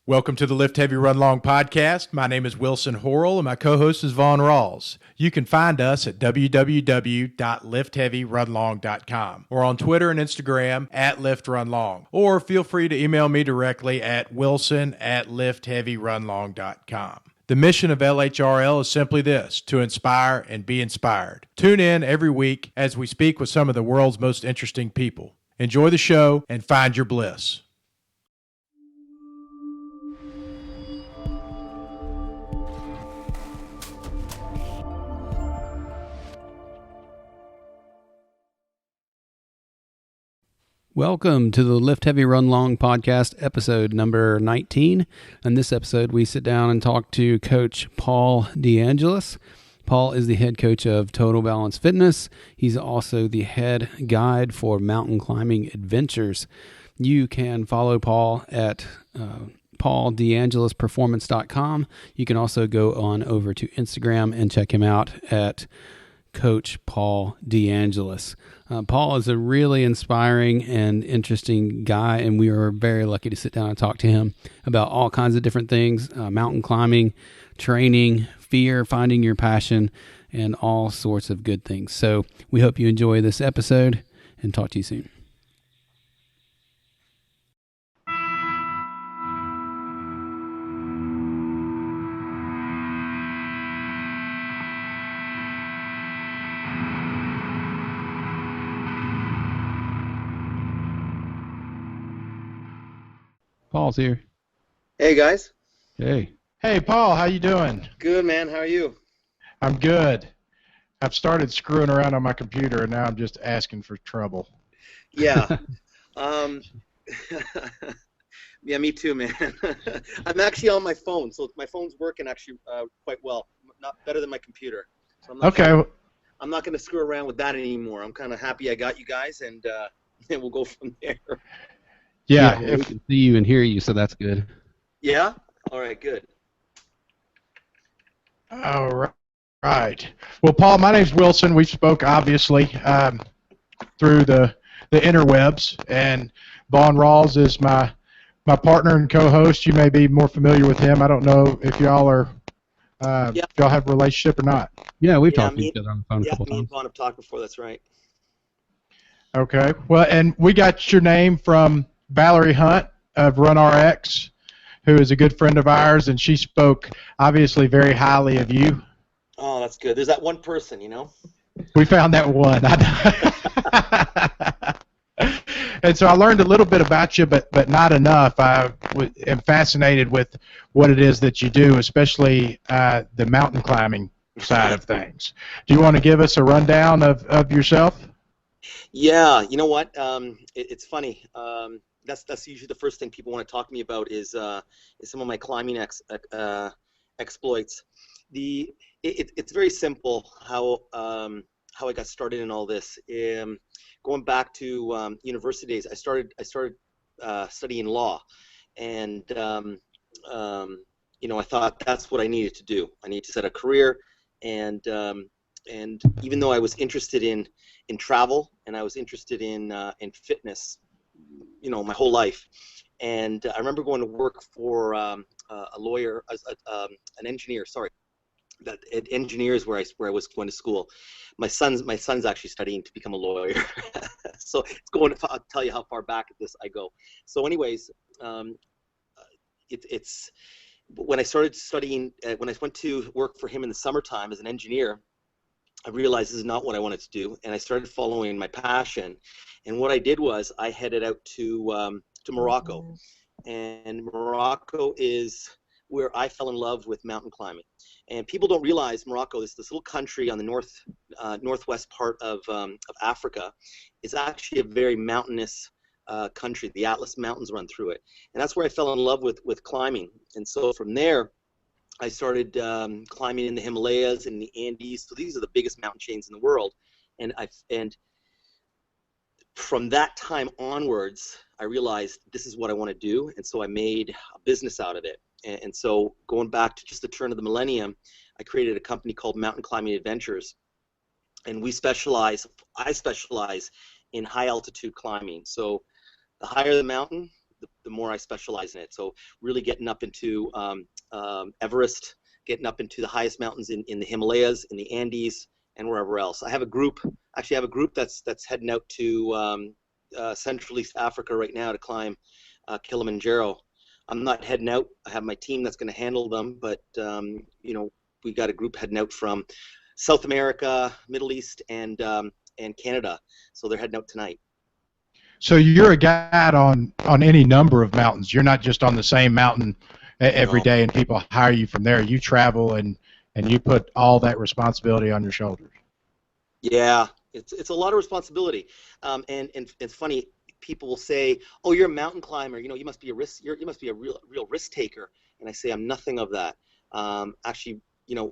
Welcome to the Lift Heavy Run Long podcast. My name is Wilson Horrell and my co-host is Vaughn Rawls. You can find us at www.liftheavyrunlong.com or on Twitter and Instagram at LiftRunLong. Or feel free to email me directly at wilson@liftheavyrunlong.com. The mission of LHRL is simply this: to inspire and be inspired. Tune in every week as we speak with some of the world's most interesting people. Enjoy the show and find your bliss. Welcome to the Lift Heavy Run Long podcast, episode number 19. In this episode, we sit down and talk to Coach Paul DeAngelis. Paul is the head coach of Total Balance Fitness. He's also the head guide for Mountain Climbing Adventures. You can follow Paul at pauldeangelisperformance.com. You can also go on over to Instagram and check him out at Coach Paul DeAngelis. Paul is a really inspiring and interesting guy, and we are very lucky to sit down and talk to him about all kinds of different things, mountain climbing, training, fear, finding your passion, and all sorts of good things. So we hope you enjoy this episode, and talk to you soon. Paul's here. Hey guys. Hey. Hey, Paul, how you doing? Good, man. How are you? I'm good. I've started screwing around on my computer, and now I'm just asking for trouble. Yeah. Yeah, me too, man. I'm actually on my phone, so my phone's working actually quite well. Not better than my computer. So I'm not going to screw around with that anymore. I'm kind of happy I got you guys, and we'll go from there. Yeah, we can see you and hear you, so that's good. Yeah? All right, good. All right. Well, Paul, my name's Wilson. We spoke, obviously, through the interwebs, and Vaughn Rawls is my partner and co-host. You may be more familiar with him. I don't know if y'all are if y'all have a relationship or not. Yeah, we've talked to each other on the phone a couple times. Yeah, me and times. Vaughn have talked before, that's right. Okay. Well, and we got your name from Valerie Hunt of RunRx, who is a good friend of ours, and she spoke obviously very highly of you. Oh, that's good. There's that one person, you know? We found that one. And so I learned a little bit about you, but not enough. I am fascinated with what it is that you do, especially the mountain climbing side of things. Do you want to give us a rundown of yourself? Yeah, you know what? It's funny. That's usually the first thing people want to talk to me about is some of my climbing exploits. It's very simple how I got started in all this. Going back to university days, I started studying law, and I thought that's what I needed to do. I need to set a career, and even though I was interested in travel and I was interested in fitness, my whole life, and I remember going to work for a lawyer, an engineer. Sorry, that engineers where I was going to school. My son's actually studying to become a lawyer, so I'll tell you how far back at this I go. So, anyways, it's when I started studying, when I went to work for him in the summertime as an engineer, I realized this is not what I wanted to do, and I started following my passion. And what I did was I headed out to Morocco, and Morocco is where I fell in love with mountain climbing. And people don't realize Morocco is this little country on the northwest part of Africa. It's actually a very mountainous country. The Atlas Mountains run through it, and that's where I fell in love with climbing. And so from there, I started climbing in the Himalayas and the Andes. So these are the biggest mountain chains in the world, and from that time onwards, I realized this is what I want to do, and so I made a business out of it. And so going back to just the turn of the millennium, I created a company called Mountain Climbing Adventures, and I specialize in high altitude climbing. So the higher the mountain, the more I specialize in it. So really getting up into Everest, getting up into the highest mountains in the Himalayas, in the Andes, and wherever else. I have a group. Actually, I have a group that's heading out to Central East Africa right now to climb Kilimanjaro. I'm not heading out. I have my team that's going to handle them, but we got a group heading out from South America, Middle East, and Canada. So they're heading out tonight. So you're a guide on any number of mountains. You're not just on the same mountain every day and people hire you from there. You travel and you put all that responsibility on your shoulders. Yeah, it's a lot of responsibility. And it's funny. People will say, "Oh, you're a mountain climber. You must be a real risk taker." And I say, I'm nothing of that. Actually,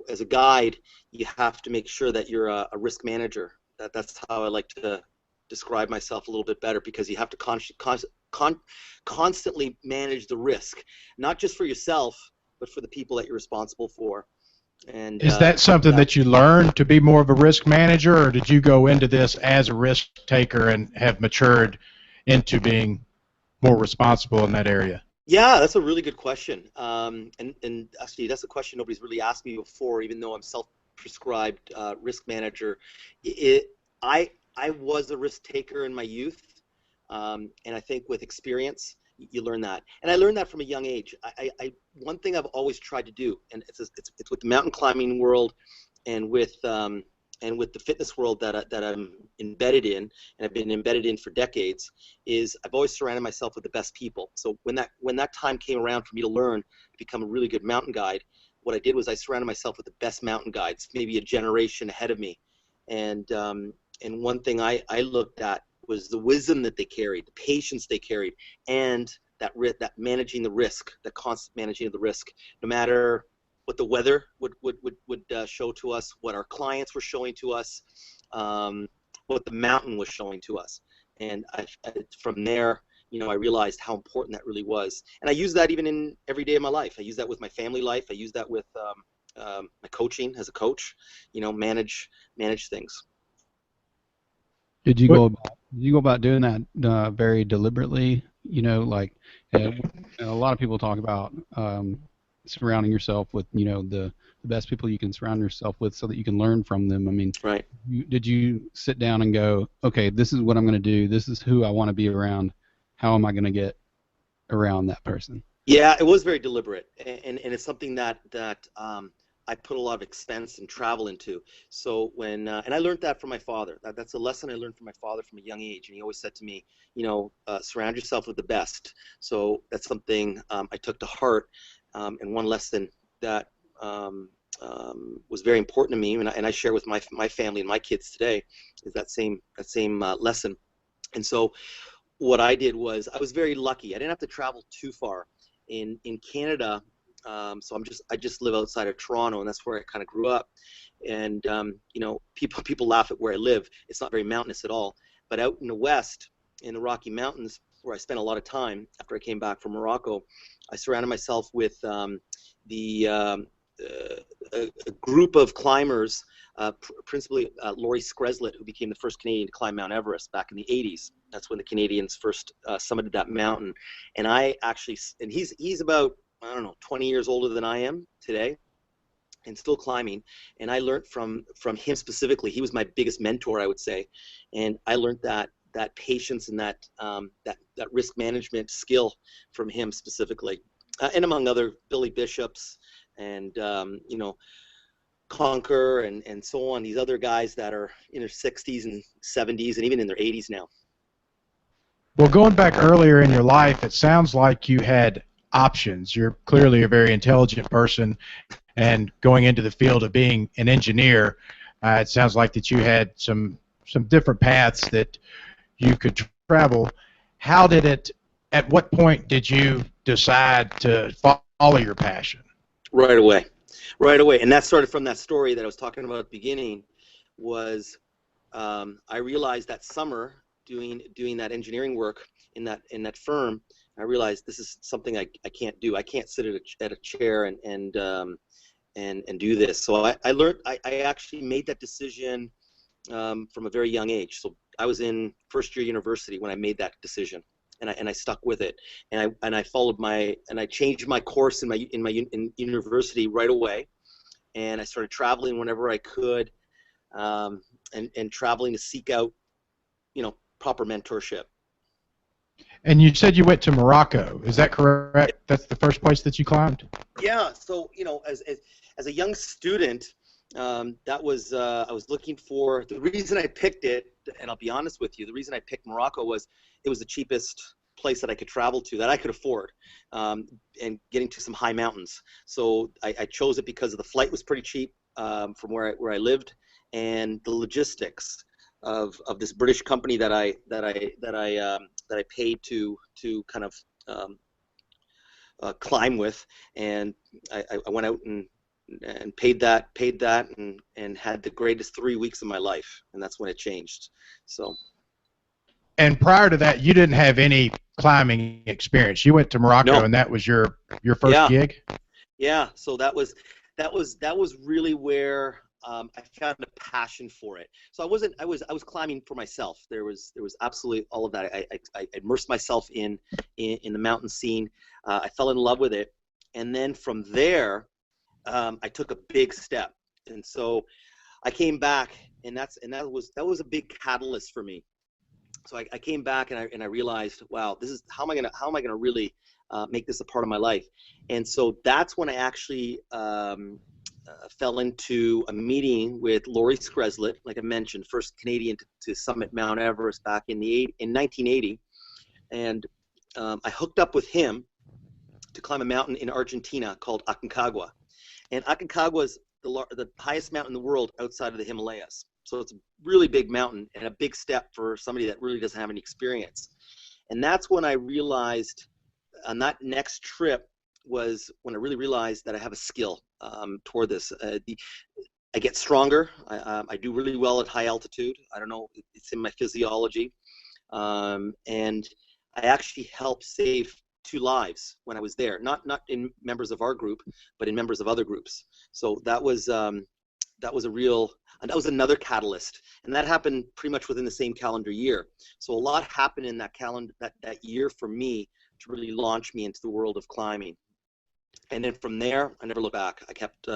as a guide, you have to make sure that you're a risk manager. That's how I like to describe myself a little bit better, because you have to constantly manage the risk, not just for yourself, but for the people that you're responsible for. And is that something that you learned to be more of a risk manager, or did you go into this as a risk taker and have matured into being more responsible in that area? Yeah, that's a really good question. And actually, that's a question nobody's really asked me before, even though I'm self-prescribed risk manager. I was a risk taker in my youth, and I think with experience, you learn that. And I learned that from a young age. One thing I've always tried to do, and it's with the mountain climbing world, and with the fitness world that I'm embedded in, and I've been embedded in for decades, is I've always surrounded myself with the best people. So when that time came around for me to learn to become a really good mountain guide, what I did was I surrounded myself with the best mountain guides, maybe a generation ahead of me. And one thing I looked at was the wisdom that they carried, the patience they carried, and that managing the risk, that constant managing of the risk, no matter what the weather would show to us, what our clients were showing to us, what the mountain was showing to us. And from there, I realized how important that really was. And I use that even in every day of my life. I use that with my family life. I use that with my coaching as a coach, manage things. Did you go about doing that very deliberately? A lot of people talk about surrounding yourself with the best people you can surround yourself with so that you can learn from them. I mean, right. Did you sit down and go, okay, this is what I'm going to do. This is who I want to be around. How am I going to get around that person? Yeah, it was very deliberate, and it's something that I put a lot of expense and travel into. So and I learned that from my father. That's a lesson I learned from my father from a young age, and he always said to me, surround yourself with the best. So that's something I took to heart, and one lesson that was very important to me, and I share with my family and my kids today, is that same lesson. And so what I did was, I was very lucky. I didn't have to travel too far. In Canada, so I just live outside of Toronto, and that's where I kind of grew up. And people laugh at where I live. It's not very mountainous at all. But out in the west, in the Rocky Mountains, where I spent a lot of time after I came back from Morocco, I surrounded myself with a group of climbers, principally Laurie Skreslet, who became the first Canadian to climb Mount Everest back in the 80s. That's when the Canadians first summited that mountain. And he's about, 20 years older than I am today, and still climbing. And I learned from him specifically. He was my biggest mentor, I would say. And I learned that patience and that risk management skill from him specifically, and among other Billy Bishops and Conquer and so on. These other guys that are in their 60s and 70s and even in their 80s now. Well, going back earlier in your life, it sounds like you had options. You're clearly a very intelligent person, and going into the field of being an engineer, it sounds like that you had some different paths that you could travel. At what point did you decide to follow your passion? Right away. And that started from that story that I was talking about at the beginning. Was I realized that summer doing that engineering work in that firm, I realized this is something I can't do. I can't sit at a chair and do this. So I actually made that decision from a very young age. So I was in first year university when I made that decision, and I stuck with it, and I changed my course in university right away, and I started traveling whenever I could, and traveling to seek out, proper mentorship. And you said you went to Morocco. Is that correct? That's the first place that you climbed? Yeah. So, as a young student, that was I was looking for the reason I picked it, and I'll be honest with you, the reason I picked Morocco was it was the cheapest place that I could travel to, that I could afford, and getting to some high mountains. So I chose it because the flight was pretty cheap, from where I lived, and the logistics of this British company that I paid to kind of climb with, and I went out and paid that and had the greatest 3 weeks of my life, and that's when it changed. So. And prior to that, you didn't have any climbing experience. You went to Morocco, No. and that was your first gig? Yeah. So that was really where I found a passion for it. So I was climbing for myself. There was absolutely all of that. I immersed myself in the mountain scene. I fell in love with it, and then from there, I took a big step. And so I came back, and that was a big catalyst for me. So I came back, and I realized, wow, this is how am I gonna really make this a part of my life? And so that's when I actually fell into a meeting with Laurie Skreslet, like I mentioned, first Canadian to summit Mount Everest back in 1980, and I hooked up with him to climb a mountain in Argentina called Aconcagua, and Aconcagua is the highest mountain in the world outside of the Himalayas. So it's a really big mountain and a big step for somebody that really doesn't have any experience. And that's when I realized, on that next trip, was when I really realized that I have a skill toward this. I get stronger. I do really well at high altitude. I don't know, it's in my physiology. And I actually helped save 2 lives when I was there, not in members of our group, but in members of other groups. So that was another catalyst, and that happened pretty much within the same calendar year. So a lot happened in that year for me to really launch me into the world of climbing. And then from there, I never looked back. I kept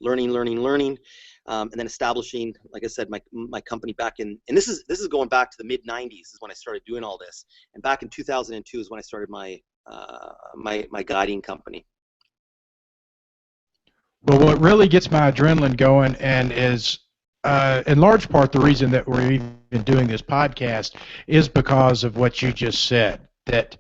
learning, and then establishing, like I said, my company back in, and this is going back to the mid '90s is when I started doing all this. And back in 2002 is when I started my guiding company. Well, what really gets my adrenaline going, and is in large part the reason that we're even doing this podcast, is because of what you just said, that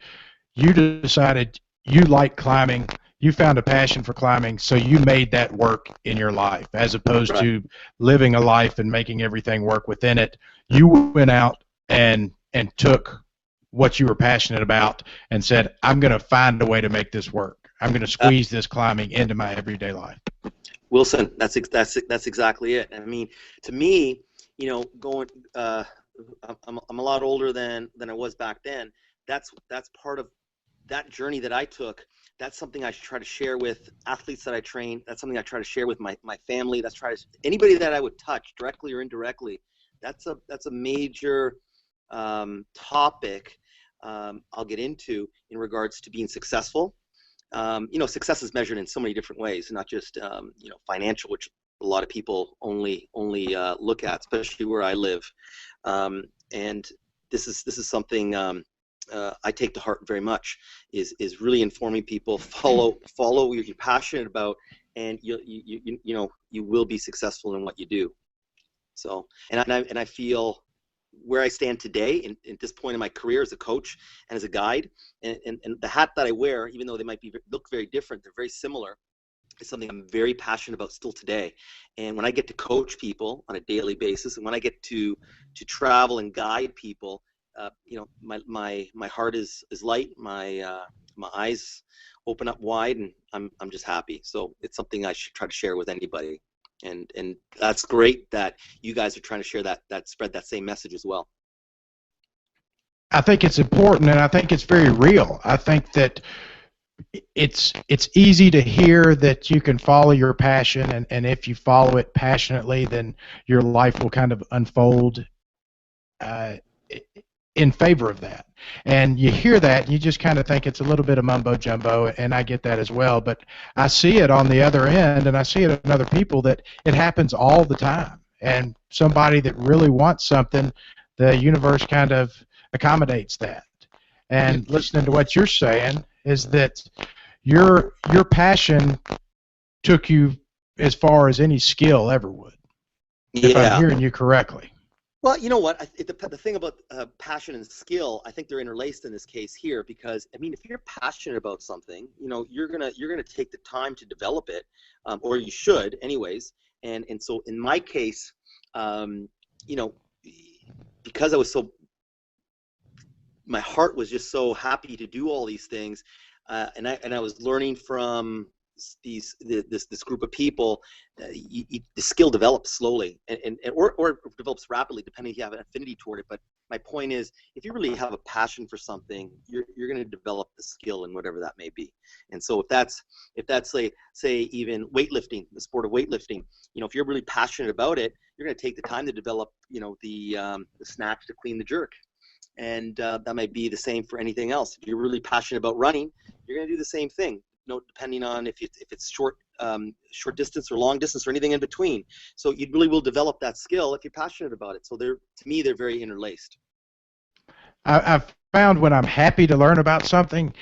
you decided you like climbing, you found a passion for climbing, so you made that work in your life, as opposed to living a life and making everything work within it. You went out and took what you were passionate about and said, I'm going to find a way to make this work. I'm going to squeeze this climbing into my everyday life. Wilson, that's exactly it. I mean, to me, going, I'm a lot older than I was back then. That's part of that journey that I took. That's something I try to share with athletes that I train. That's something I try to share with my family. Anybody that I would touch, directly or indirectly. That's a major topic I'll get into in regards to being successful. Success is measured in so many different ways, not just financial, which a lot of people only look at, especially where I live. And this is something I take to heart very much. Is really informing people, follow what you're passionate about, and you will be successful in what you do. So, and I feel where I stand today, at this point in my career as a coach and as a guide, and the hat that I wear, even though they might look very different, they're very similar, is something I'm very passionate about still today. And when I get to coach people on a daily basis, and when I get to travel and guide people, my heart is light, my eyes open up wide, and I'm just happy. So it's something I should try to share with anybody. And that's great that you guys are trying to share that spread that same message as well. I think it's important, and I think it's very real. I think that it's easy to hear that you can follow your passion, and if you follow it passionately, then your life will kind of unfold in favor of that. And you hear that, and you just kind of think it's a little bit of mumbo jumbo, and I get that as well. But I see it on the other end, and I see it in other people that it happens all the time. And somebody that really wants something, the universe kind of accommodates that. And listening to what you're saying is that your passion took you as far as any skill ever would, if I'm hearing you correctly. Well, you know what? The thing about passion and skill, I think they're interlaced in this case here, because I mean, if you're passionate about something, you know, you're gonna take the time to develop it, or you should, anyways. And so in my case, you know, because I was so, my heart was just so happy to do all these things, and I was learning from this group of people. The skill develops slowly, or develops rapidly, depending if you have an affinity toward it. But my point is, if you really have a passion for something, you're going to develop the skill in whatever that may be. And so if that's like, say, even weightlifting, the sport of weightlifting, you know, if you're really passionate about it, you're going to take the time to develop, you know, the snatch to clean the jerk. And that might be the same for anything else. If you're really passionate about running, you're going to do the same thing. You know, depending on if it's short distance or long distance or anything in between. So you really will develop that skill if you're passionate about it. So to me, they're very interlaced. I've found when I'm happy to learn about something,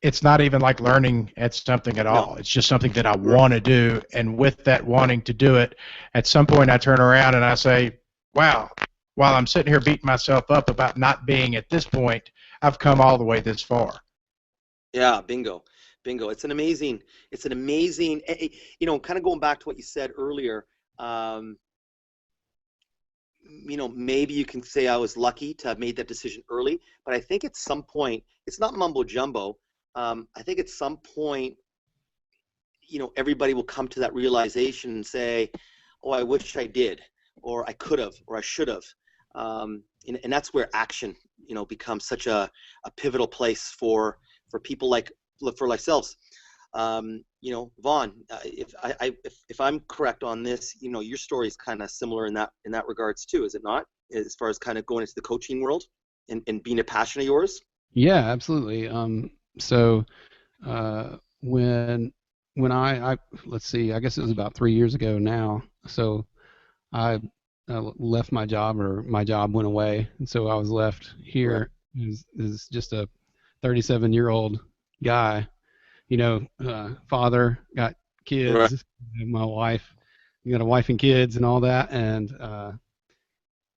it's not even like learning at something at all. It's just something that I want to do. And with that wanting to do it, at some point I turn around and I say, wow, while I'm sitting here beating myself up about not being at this point, I've come all the way this far. Yeah, bingo. It's an amazing, you know, kind of going back to what you said earlier, you know, maybe you can say I was lucky to have made that decision early, but I think at some point, it's not mumbo jumbo. I think at some point, you know, everybody will come to that realization and say, oh, I wish I did, or I could have, or I should have. And that's where action, you know, becomes such a pivotal place for people like, for ourselves. You know, Vaughn, if I'm correct on this, you know, your story is kind of similar in that regards too, is it not? As far as kind of going into the coaching world and being a passion of yours? Yeah, absolutely. So when I let's see, I guess it was about 3 years ago now. So I left my job, or my job went away, and so I was left here as just a 37-year-old guy, you know, father, got kids, my wife, got a wife and kids and all that, and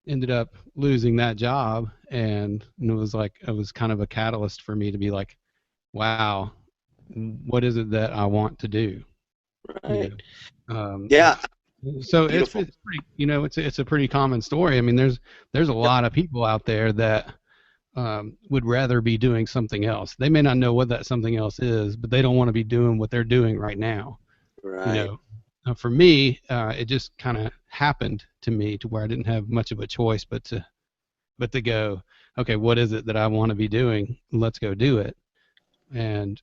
ended up losing that job. And it was kind of a catalyst for me to be like, wow, what is it that I want to do? Right. You know? Yeah. So it's pretty, you know, it's a pretty common story. I mean, there's a lot of people out there that would rather be doing something else. They may not know what that something else is, but they don't want to be doing what they're doing right now. Right. You know, for me, it just kind of happened to me to where I didn't have much of a choice but to go, okay, what is it that I want to be doing? Let's go do it. And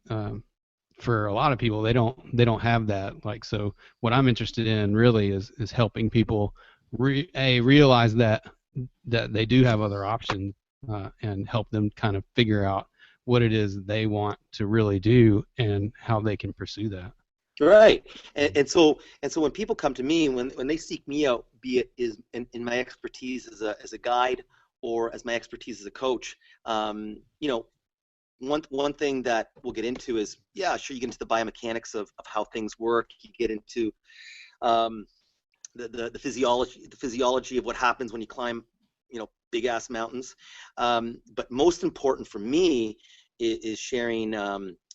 for a lot of people, they don't have that. Like, so what I'm interested in really is helping people realize that they do have other options, and help them kind of figure out what it is they want to really do and how they can pursue that. Right. And so when people come to me, when they seek me out, be it is in my expertise as a guide or as my expertise as a coach, you know, one thing that we'll get into is, yeah, sure, you get into the biomechanics of how things work. You get into the physiology of what happens when you climb, you know, big ass mountains. But most important for me is sharing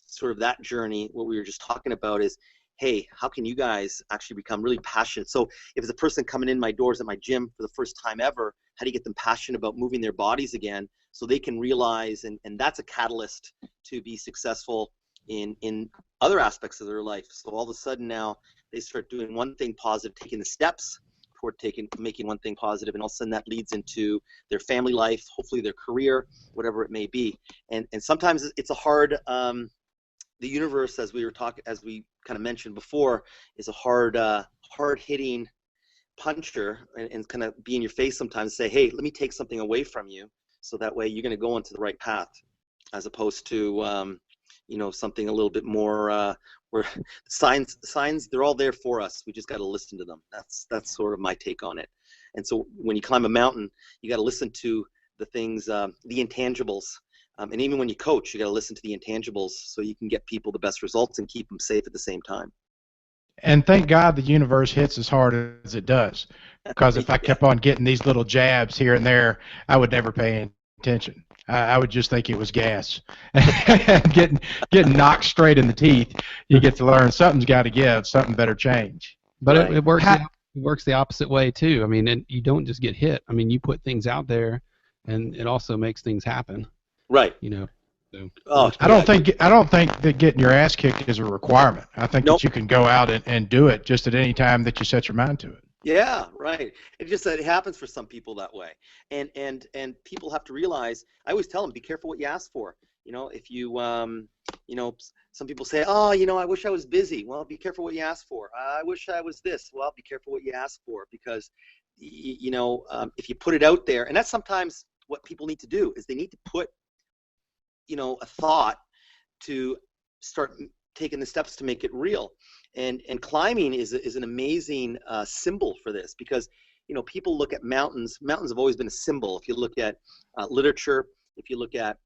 sort of that journey. What we were just talking about is, hey, how can you guys actually become really passionate? So if it's a person coming in my doors at my gym for the first time ever, how do you get them passionate about moving their bodies again so they can realize, and that's a catalyst to be successful in other aspects of their life. So all of a sudden now they start doing one thing positive, taking the steps toward making one thing positive, and all of a sudden that leads into their family life, hopefully their career, whatever it may be. And sometimes it's a hard, the universe, as we kind of mentioned before, is a hard hitting puncher, and kind of be in your face sometimes and say, hey, let me take something away from you So that way you're going to go into the right path, as opposed to something a little bit more where signs they're all there for us. We just got to listen to them. That's sort of my take on it. And so when you climb a mountain, you got to listen to the things, the intangibles. And even when you coach, you got to listen to the intangibles so you can get people the best results and keep them safe at the same time. And thank God the universe hits as hard as it does, because if I kept on getting these little jabs here and there, I would never pay any attention. I would just think it was gas. getting knocked straight in the teeth, you get to learn something's got to give, something better change. But it works the opposite way too. I mean, and you don't just get hit. I mean, you put things out there, and it also makes things happen. Right. So, I don't think that getting your ass kicked is a requirement. I think that you can go out and do it just at any time that you set your mind to it. Yeah, right. It happens for some people that way, and people have to realize. I always tell them, be careful what you ask for. If you some people say, oh, I wish I was busy. Well, be careful what you ask for. I wish I was this. Well, be careful what you ask for, because if you put it out there, and that's sometimes what people need to do, is they need to put a thought to start taking the steps to make it real. And climbing is an amazing symbol for this, because people look at mountains. Mountains have always been a symbol. If you look at literature, if you look at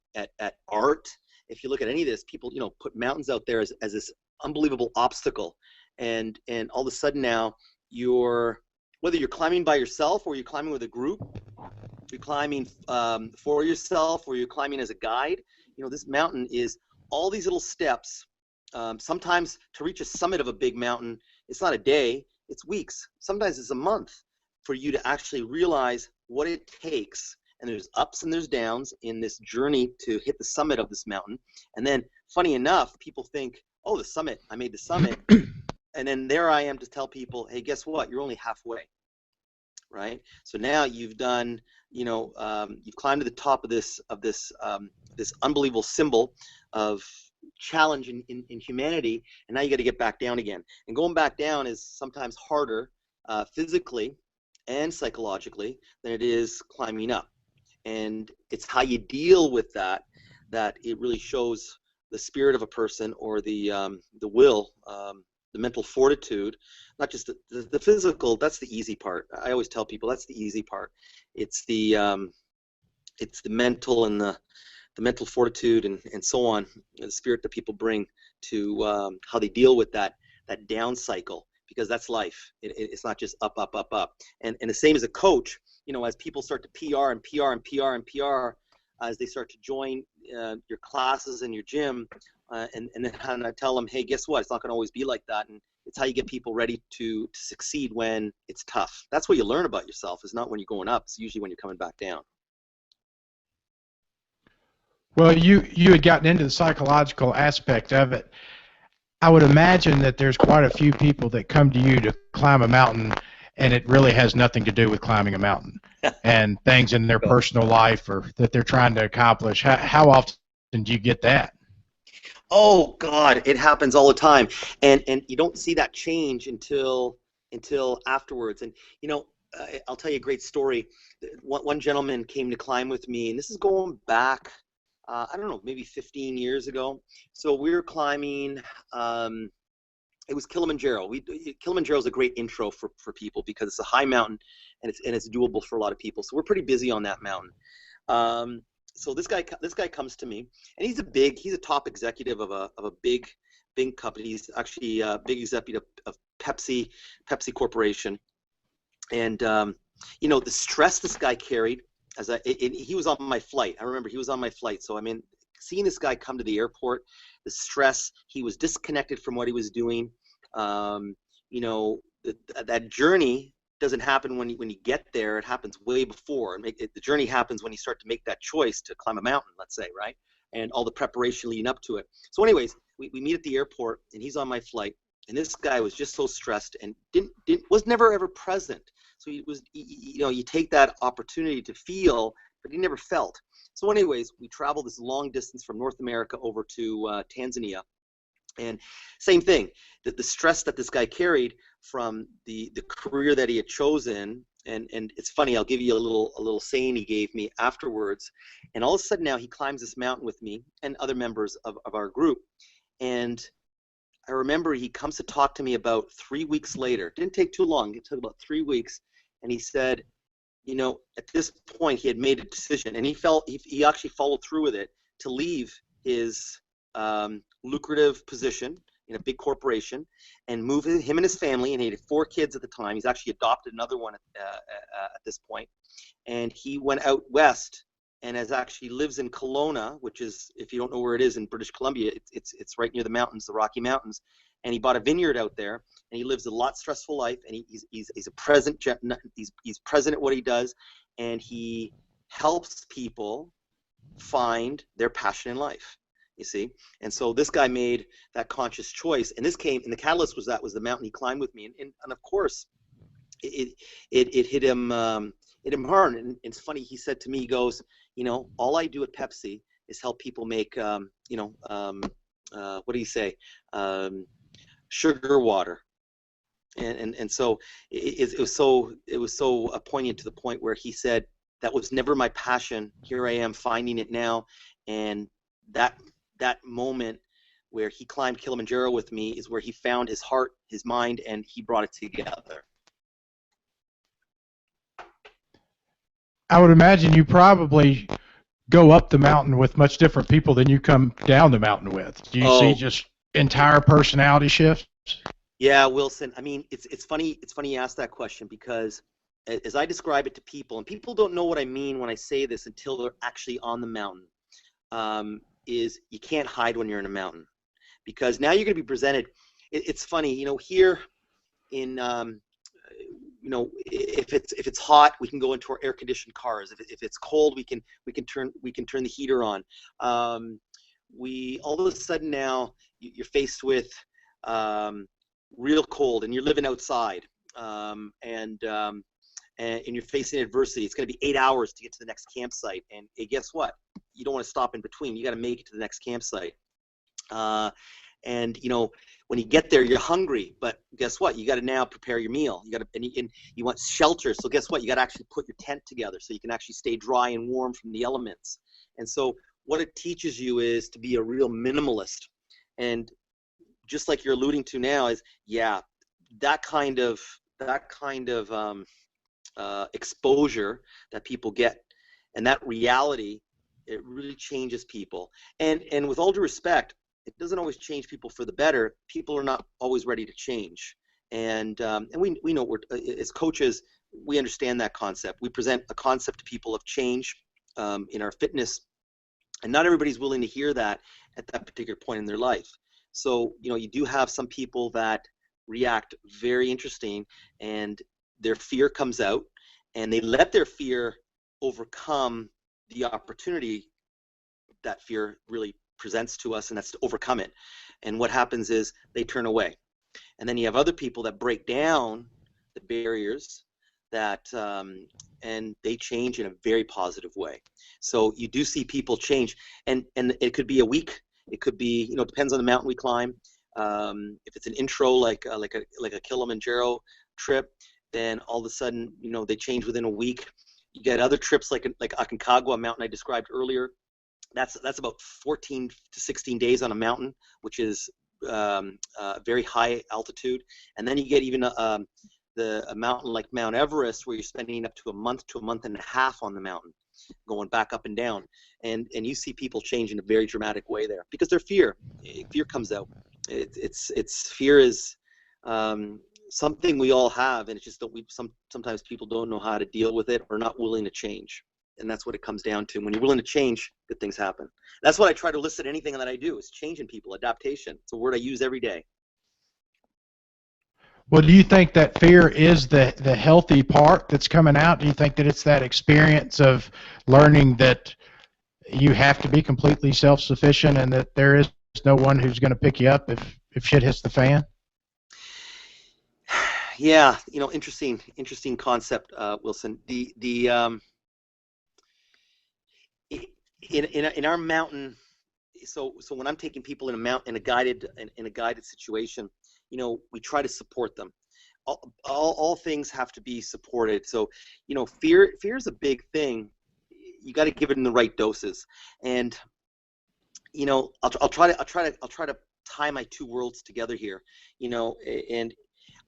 art, if you look at any of this, people put mountains out there as this unbelievable obstacle, and all of a sudden now whether you're climbing by yourself or you're climbing with a group, you're climbing for yourself or you're climbing as a guide. This mountain is all these little steps. Sometimes to reach a summit of a big mountain, it's not a day, it's weeks. Sometimes it's a month for you to actually realize what it takes. And there's ups and there's downs in this journey to hit the summit of this mountain. And then, funny enough, people think, oh, the summit, I made the summit. And then there I am to tell people, hey, guess what? You're only halfway, right? So now you've done, you've climbed to the top of this unbelievable symbol of challenge in humanity, and now you got to get back down again. And going back down is sometimes harder physically and psychologically than it is climbing up. And it's how you deal with that it really shows the spirit of a person, or the will, the mental fortitude, not just the physical. That's the easy part. I always tell people that's the easy part. It's the mental and the mental fortitude and so on, the spirit that people bring to how they deal with that down cycle, because that's life. It's not just up, up, up, up. And the same as a coach, as people start to PR and PR and PR and PR, as they start to join your classes and your gym, and then I tell them, hey, guess what? It's not going to always be like that. And it's how you get people ready to succeed when it's tough. That's what you learn about yourself. It's not when you're going up. It's usually when you're coming back down. Well, you had gotten into the psychological aspect of it. I would imagine that there's quite a few people that come to you to climb a mountain, and it really has nothing to do with climbing a mountain, and things in their personal life or that they're trying to accomplish. How often do you get that? Oh God, it happens all the time, and you don't see that change until afterwards. And I'll tell you a great story. One gentleman came to climb with me, and this is going back, I don't know, maybe 15 years ago. So we were climbing. It was Kilimanjaro. Kilimanjaro is a great intro for people, because it's a high mountain and it's doable for a lot of people. So we're pretty busy on that mountain. So this guy comes to me, and he's a top executive of a big company. He's actually a big executive of Pepsi Corporation. And the stress this guy carried, he was on my flight. I remember he was on my flight. So seeing this guy come to the airport, the stress, he was disconnected from what he was doing. That journey doesn't happen when you get there. It happens way before. The journey happens when you start to make that choice to climb a mountain, let's say, right? And all the preparation leading up to it. So anyways, we meet at the airport, and he's on my flight, and this guy was just so stressed and was never ever present. So you take that opportunity to feel, but he never felt. So anyways, we traveled this long distance from North America over to Tanzania. And same thing, the stress that this guy carried from the career that he had chosen and it's funny. I'll give you a little saying he gave me afterwards. And all of a sudden now he climbs this mountain with me and other members of our group. And I remember he comes to talk to me about 3 weeks later. Didn't take too long. It took about 3 weeks. And he said, you know, at this point he had made a decision, and he actually followed through with it, to leave his lucrative position in a big corporation and move him and his family. And he had 4 kids at the time. He's actually adopted another one at this point. And he went out west and actually lives in Kelowna, which is, if you don't know where it is, in British Columbia, it's right near the mountains, the Rocky Mountains. And he bought a vineyard out there, and he lives a lot stressful life. And he's a present, he's present at what he does, and he helps people find their passion in life. You see, and so this guy made that conscious choice, and this came, and the catalyst was the mountain he climbed with me, and of course, it hit him hard. And it's funny, he said to me, he goes, you know, all I do at Pepsi is help people make, what do you say, sugar water, and so it was so poignant, to the point where he said, that was never my passion. Here I am finding it now, and that moment where he climbed Kilimanjaro with me is where he found his heart, his mind, and he brought it together. I would imagine you probably go up the mountain with much different people than you come down the mountain with. Do you see just entire personality shifts? Yeah, Wilson. I mean, it's funny. It's funny you ask that question, because as I describe it to people, and people don't know what I mean when I say this until they're actually on the mountain, is you can't hide when you're in a mountain, because now you're going to be presented. It's funny, you know, here in, you know, if it's hot, we can go into our air-conditioned cars. If it's cold, we can turn the heater on. We all of a sudden now you're faced with real cold, and you're living outside, and you're facing adversity. It's going to be 8 hours to get to the next campsite, and guess what? You don't want to stop in between. You got to make it to the next campsite. And you know, when you get there, you're hungry, but guess what? You got to now prepare your meal. You got to, and you want shelter. So guess what? You got to actually put your tent together so you can actually stay dry and warm from the elements. And so what it teaches you is to be a real minimalist. And just like you're alluding to now is, yeah, that kind of exposure that people get, and that reality, it really changes people. And with all due respect, it doesn't always change people for the better. People are not always ready to change. And we know, as coaches, we understand that concept. We present a concept to people of change in our fitness, and not everybody's willing to hear that at that particular point in their life. So, you know, you do have some people that react very interesting, and their fear comes out, and they let their fear overcome the opportunity that fear really presents to us, and that's to overcome it. And what happens is they turn away. And then you have other people that break down the barriers, that and they change in a very positive way. So you do see people change, and it could be a week, it could be, you know, depends on the mountain we climb. If it's an intro like a Kilimanjaro trip, then all of a sudden, you know, they change within a week. You get other trips like Aconcagua, a mountain I described earlier. That's about 14 to 16 days on a mountain, which is very high altitude. And then you get even a mountain like Mount Everest, where you're spending up to a month and a half on the mountain, going back up and down. And you see people change in a very dramatic way there, because their fear comes out. It's fear is something we all have, and it's just that sometimes people don't know how to deal with it, or not willing to change. And that's what it comes down to. When you're willing to change, good things happen. That's what I try to elicit anything that I do, is changing people, adaptation. It's a word I use every day. Well, do you think that fear is the healthy part that's coming out? Do you think that it's that experience of learning that you have to be completely self-sufficient, and that there is no one who's going to pick you up if shit hits the fan? Yeah, you know, interesting concept, Wilson. In our mountain, so when I'm taking people in a guided situation, you know, we try to support them. all things have to be supported. So, fear is a big thing. You got to give it in the right doses. And, I'll try to tie my two worlds together here, and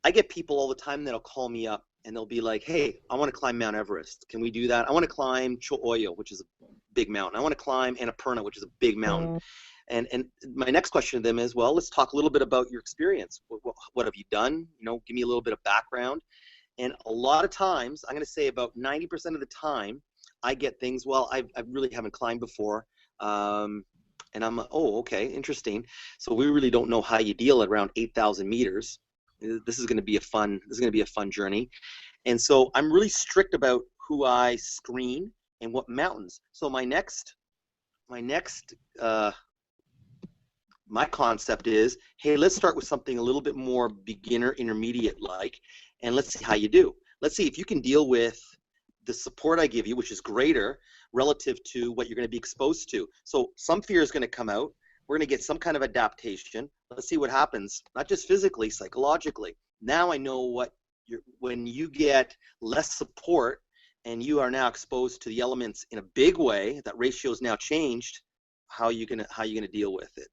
I get people all the time that'll call me up and they'll be like, hey, I want to climb Mount Everest. Can we do that? I want to climb Cho'oyo, which is a big mountain. I want to climb Annapurna, which is a big mountain. And my next question to them is, well, let's talk a little bit about your experience. What have you done? Give me a little bit of background. And a lot of times, I'm going to say about 90% of the time, I get things, well, I really haven't climbed before. And I'm like, oh, okay, interesting. So we really don't know how you deal at around 8,000 meters. This is going to be a fun journey. And so I'm really strict about who I screen and what mountains. So my concept is, hey, let's start with something a little bit more beginner, intermediate like, and let's see how you do. Let's see if you can deal with the support I give you, which is greater relative to what you're going to be exposed to. So some fear is going to come out. We're going to get some kind of adaptation. Let's see what happens, not just physically, psychologically. Now I know when you get less support and you are now exposed to the elements in a big way, that ratio is now changed, how are you going to deal with it?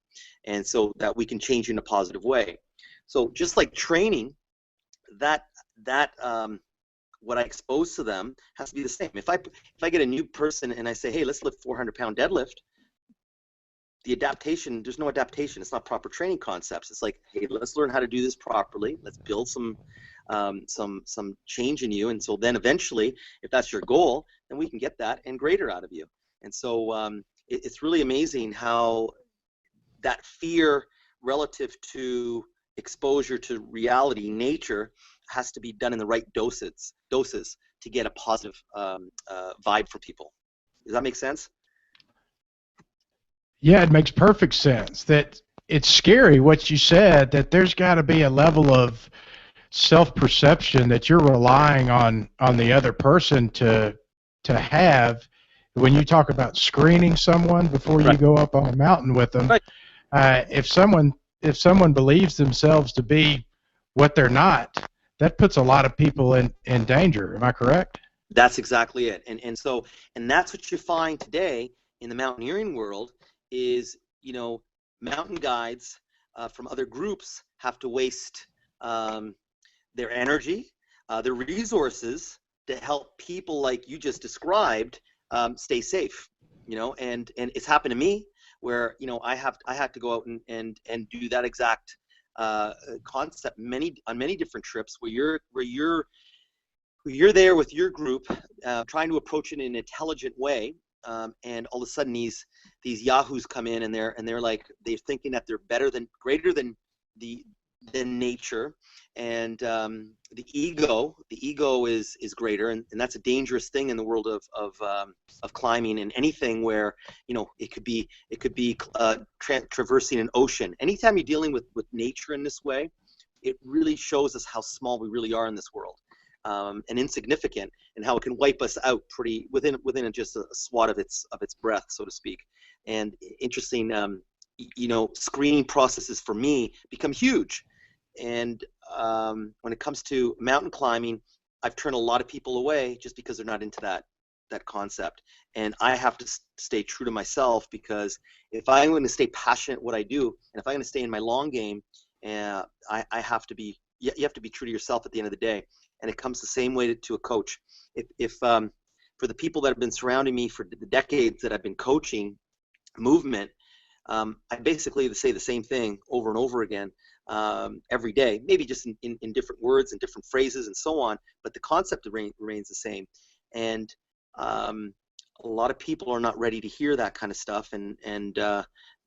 And so that we can change in a positive way. So just like training, that what I expose to them has to be the same. If I get a new person and I say, hey, let's lift 400-pound deadlift, the adaptation, there's no adaptation. It's not proper training concepts. It's like, hey, let's learn how to do this properly. Let's build some change in you. And so then eventually, if that's your goal, then we can get that and greater out of you. And so it's really amazing how that fear relative to exposure to reality, nature, has to be done in the right doses to get a positive vibe for people. Does that make sense? Yeah, it makes perfect sense. That it's scary what you said, that there's got to be a level of self-perception that you're relying on the other person to have when you talk about screening someone before you go up on a mountain with them. Right. If someone believes themselves to be what they're not, that puts a lot of people in danger. Am I correct? That's exactly it. And that's what you find today in the mountaineering world is, mountain guides from other groups have to waste their energy, their resources to help people like you just described stay safe. And it's happened to me where I had to go out and do that exact concept on many different trips where you're there with your group trying to approach it in an intelligent way, and all of a sudden these yahoos come in and they're like, they're thinking that they're greater than nature, and the ego is greater, and that's a dangerous thing in the world of climbing and anything where it could be traversing an ocean. Anytime you're dealing with nature in this way, it really shows us how small we really are in this world, and insignificant, and how it can wipe us out pretty within just a swat of its breath, so to speak. And interesting, screening processes for me become huge. And when it comes to mountain climbing, I've turned a lot of people away just because they're not into that concept. And I have to stay true to myself, because if I'm going to stay passionate at what I do, and if I'm going to stay in my long game, I have to be. You have to be true to yourself at the end of the day. And it comes the same way to a coach. If for the people that have been surrounding me for the decades that I've been coaching movement, I basically say the same thing over and over again. Every day, maybe just in different words and different phrases and so on, but the concept remains the same. And a lot of people are not ready to hear that kind of stuff, and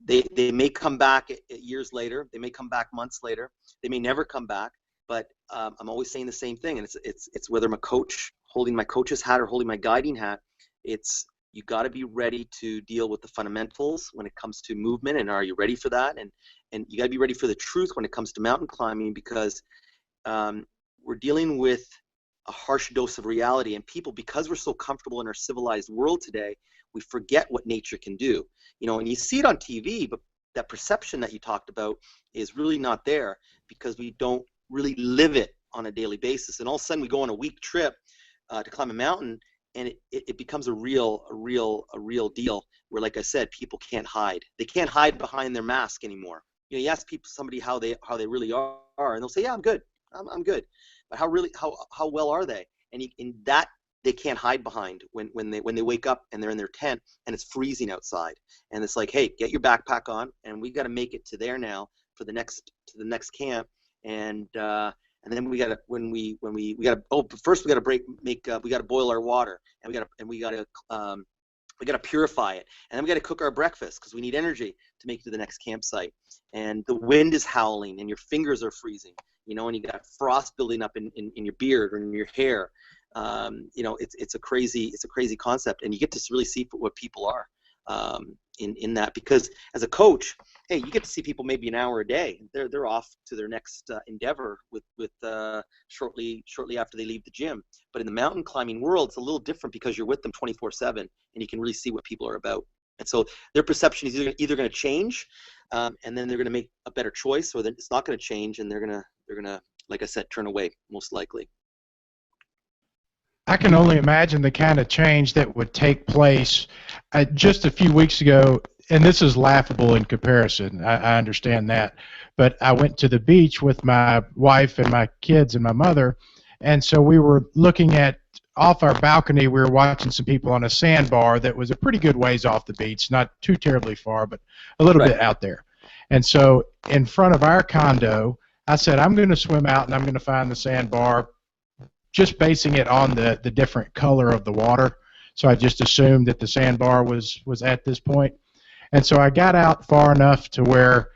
they may come back years later, they may come back months later, they may never come back, but I'm always saying the same thing, and it's whether I'm a coach holding my coach's hat or holding my guiding hat, it's you got to be ready to deal with the fundamentals when it comes to movement, and are you ready for that? And you got to be ready for the truth when it comes to mountain climbing, because we're dealing with a harsh dose of reality, and people, because we're so comfortable in our civilized world today, we forget what nature can do. And you see it on TV, but that perception that you talked about is really not there, because we don't really live it on a daily basis. And all of a sudden we go on a week trip to climb a mountain, and it becomes a real deal where, like I said, people can't hide. They can't hide behind their mask anymore. You know, you ask somebody how they really are, and they'll say, yeah, I'm good. I'm good. But how well are they? And in that, they can't hide behind when they wake up and they're in their tent and it's freezing outside, and it's like, hey, get your backpack on, and we got to make it to there now for the next camp. And then we gotta first we gotta boil our water, and we gotta purify it, and then we gotta cook our breakfast because we need energy to make it to the next campsite. And the wind is howling and your fingers are freezing, you know, and you got frost building up in your beard or in your hair. You know, it's a crazy concept, and you get to really see what people are in that, because as a coach, hey, you get to see people maybe an hour a day. They're off to their next endeavor with shortly after they leave the gym. But in the mountain climbing world, it's a little different because you're with them 24/7, and you can really see what people are about. And so their perception is either going to change, and then they're going to make a better choice, or then it's not going to change, and they're gonna, like I said, turn away most likely. I can only imagine the kind of change that would take place. Just a few weeks ago, and this is laughable in comparison, I understand that, but I went to the beach with my wife and my kids and my mother, and so we were looking at, off our balcony, we were watching some people on a sandbar that was a pretty good ways off the beach, not too terribly far, but a little bit out there. And so in front of our condo, I said, I'm going to swim out and I'm going to find the sandbar, just basing it on the different color of the water. So I just assumed that the sandbar was at this point. And so I got out far enough to where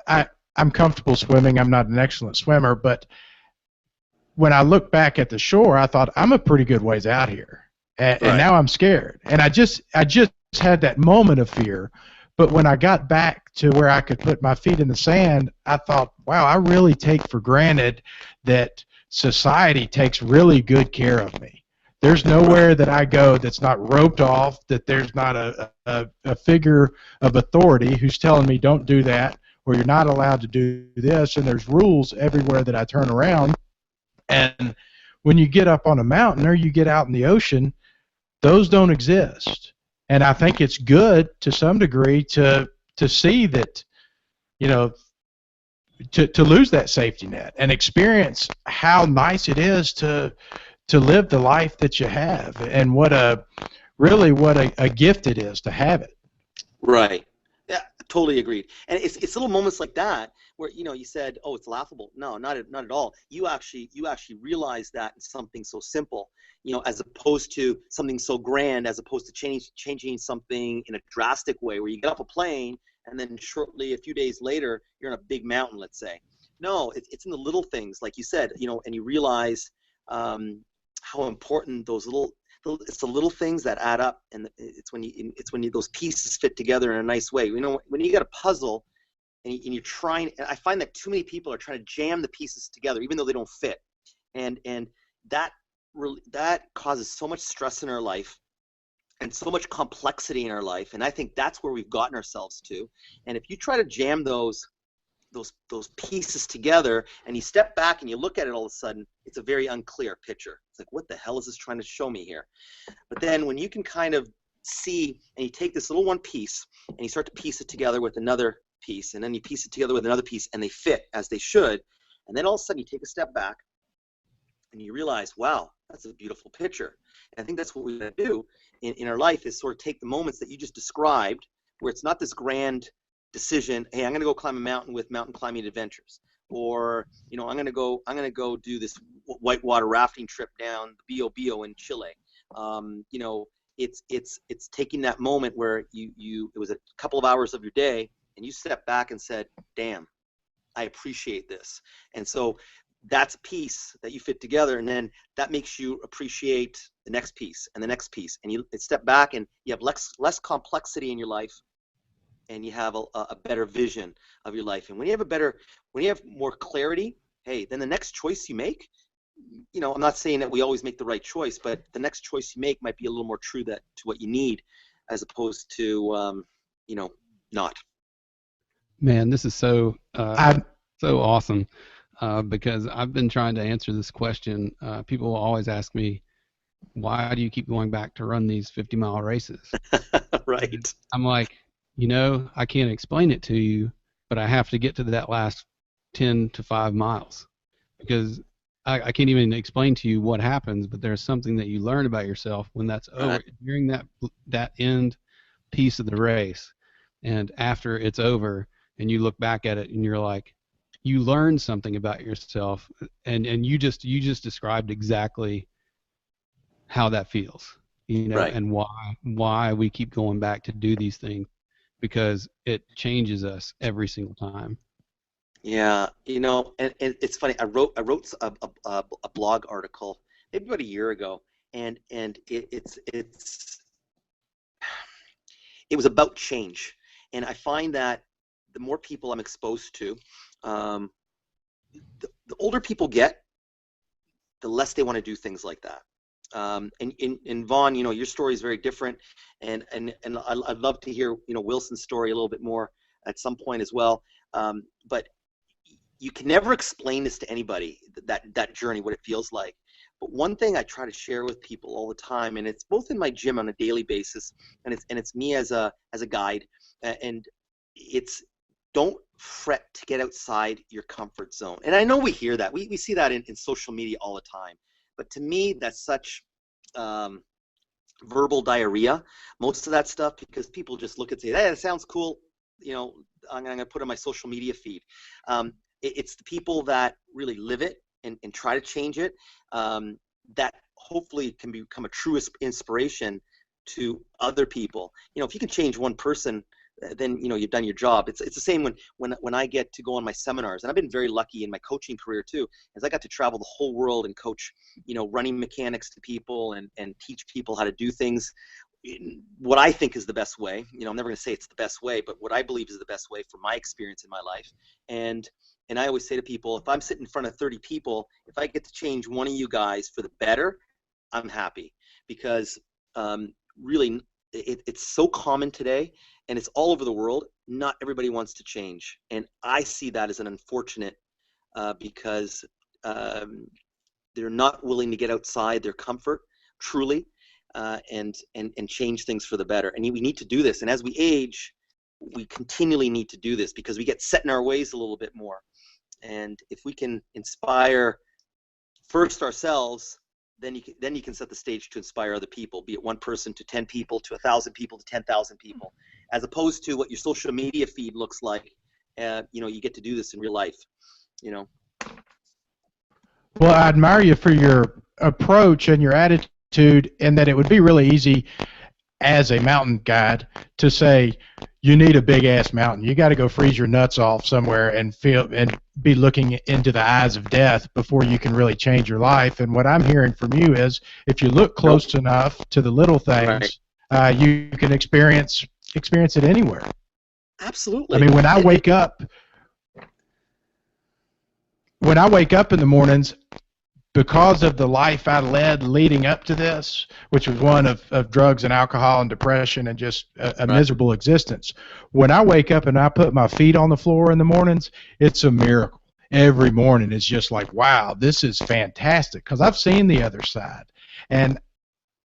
I'm comfortable swimming. I'm not an excellent swimmer, but when I look back at the shore, I thought, I'm a pretty good ways out here. And now I'm scared. And I just had that moment of fear. But when I got back to where I could put my feet in the sand, I thought, wow, I really take for granted that society takes really good care of me. There's nowhere that I go that's not roped off, that there's not a figure of authority who's telling me don't do that, or you're not allowed to do this, and there's rules everywhere that I turn around. And when you get up on a mountain or you get out in the ocean, those don't exist. And I think it's good to some degree to see that, you know, to lose that safety net and experience how nice it is to live the life that you have, and what a gift it is to have it. Right. Yeah, totally agreed. And it's little moments like that where, you know, you said, oh, it's laughable. No, not at all. You actually realize that in something so simple, you know, as opposed to something so grand, as opposed to changing something in a drastic way where you get off a plane and then shortly, a few days later, you're on a big mountain, let's say. No, it's in the little things, like you said, you know, and you realize how important it's the little things that add up, and it's when those pieces fit together in a nice way. You know, when you got a puzzle and you're trying, and I find that too many people are trying to jam the pieces together, even though they don't fit, and that causes so much stress in our life and so much complexity in our life, and I think that's where we've gotten ourselves to. And if you try to jam those pieces together and you step back and you look at it, all of a sudden it's a very unclear picture. It's like, what the hell is this trying to show me here? But then when you can kind of see, and you take this little one piece and you start to piece it together with another piece, and then you piece it together with another piece, and they fit as they should, and then all of a sudden you take a step back and you realize, wow, that's a beautiful picture. And I think that's what we gotta do in our life, is sort of take the moments that you just described, where it's not this grand decision, hey, I'm going to go climb a mountain with Mountain Climbing Adventures, or, you know, I'm going to go do this whitewater rafting trip down the Biobío in Chile. You know, it's taking that moment where it was a couple of hours of your day and you stepped back and said, damn, I appreciate this. And so that's a piece that you fit together, and then that makes you appreciate the next piece and the next piece, and you step back and you have less complexity in your life, and you have a better vision of your life. And when you have more clarity, hey, then the next choice you make, you know, I'm not saying that we always make the right choice, but the next choice you make might be a little more true to what you need, as opposed to you know, not. Man, this is so awesome. because I've been trying to answer this question. People will always ask me, why do you keep going back to run these 50-mile races? Right. I'm like, I can't explain it to you, but I have to get to that last 10 to 5 miles because I can't even explain to you what happens, but there's something that you learn about yourself when that's over, Right. during that end piece of the race, and after it's over, and you look back at it and you're like, you learn something about yourself, and you just described exactly how that feels, Right. and why we keep going back to do these things, because it changes us every single time. Yeah, and it's funny. I wrote a blog article maybe about a year ago, and it was about change, and I find that the more people I'm exposed to, um, the older people get, the less they want to do things like that. And Vaughn, your story is very different, and I'd love to hear Wilson's story a little bit more at some point as well. But you can never explain this to anybody, that journey, what it feels like. But one thing I try to share with people all the time, and it's both in my gym on a daily basis, and it's me as a guide, and it's, don't fret to get outside your comfort zone. And I know we hear that, we see that in social media all the time, but to me that's such um, verbal diarrhea, most of that stuff, because people just look and say, hey, that sounds cool, I'm going to put on my social media feed. It's the people that really live it and try to change it, that hopefully can become a true inspiration to other people. If you can change one person, then you've done your job. It's the same when I get to go on my seminars, and I've been very lucky in my coaching career too, as I got to travel the whole world and coach running mechanics to people and teach people how to do things in what I think is the best way. I'm never going to say it's the best way, but what I believe is the best way from my experience in my life. And I always say to people, if I'm sitting in front of 30 people, if I get to change one of you guys for the better, I'm happy. Because really, it's so common today, and it's all over the world. Not everybody wants to change, and I see that as an unfortunate, because they're not willing to get outside their comfort truly, and change things for the better. And we need to do this. And as we age, we continually need to do this because we get set in our ways a little bit more. And if we can inspire first ourselves, then you can set the stage to inspire other people, be it one person to 10 people to 1,000 people to 10,000 people, as opposed to what your social media feed looks like. You get to do this in real life. Well, I admire you for your approach and your attitude, and that it would be really easy as a mountain guide to say, you need a big ass mountain. You got to go freeze your nuts off somewhere and feel and be looking into the eyes of death before you can really change your life. And what I'm hearing from you is, if you look close enough to the little things, you can experience it anywhere. Absolutely. I mean, when I wake up in the mornings, because of the life I led leading up to this, which was one of drugs and alcohol and depression and just a miserable existence, when I wake up and I put my feet on the floor in the mornings, it's a miracle. Every morning it's just like, wow, this is fantastic, because I've seen the other side. And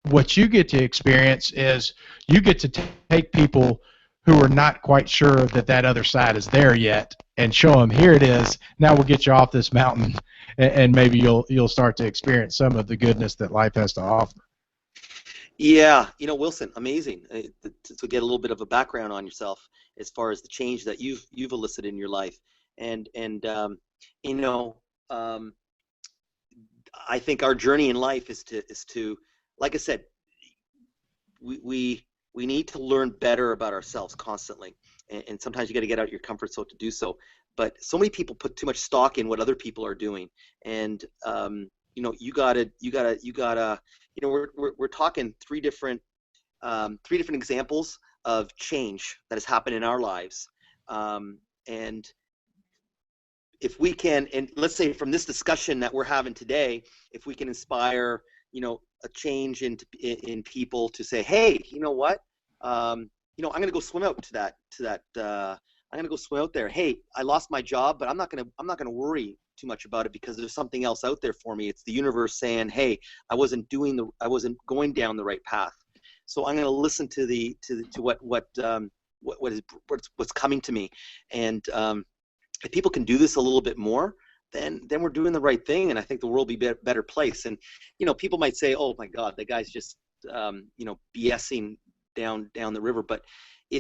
what you get to experience is you get to take people who are not quite sure that other side is there yet and show them, here it is, now we'll get you off this mountain, and maybe you'll start to experience some of the goodness that life has to offer. Yeah, Wilson, amazing to get a little bit of a background on yourself as far as the change that you've elicited in your life, and I think our journey in life is to, like I said, we need to learn better about ourselves constantly, and sometimes you got to get out of your comfort zone to do so. But so many people put too much stock in what other people are doing, and you gotta. We're talking three different examples of change that has happened in our lives, and if we can, and let's say from this discussion that we're having today, if we can inspire, a change in people to say, hey, you know what, I'm going to go swim out to that I'm gonna go swim out there. Hey, I lost my job, but I'm not gonna worry too much about it because there's something else out there for me. It's the universe saying, hey, I wasn't going down the right path. So I'm gonna listen to what's coming to me. And if people can do this a little bit more, then we're doing the right thing, and I think the world will be a better place. And people might say, oh my God, the guy's just BSing down the river, but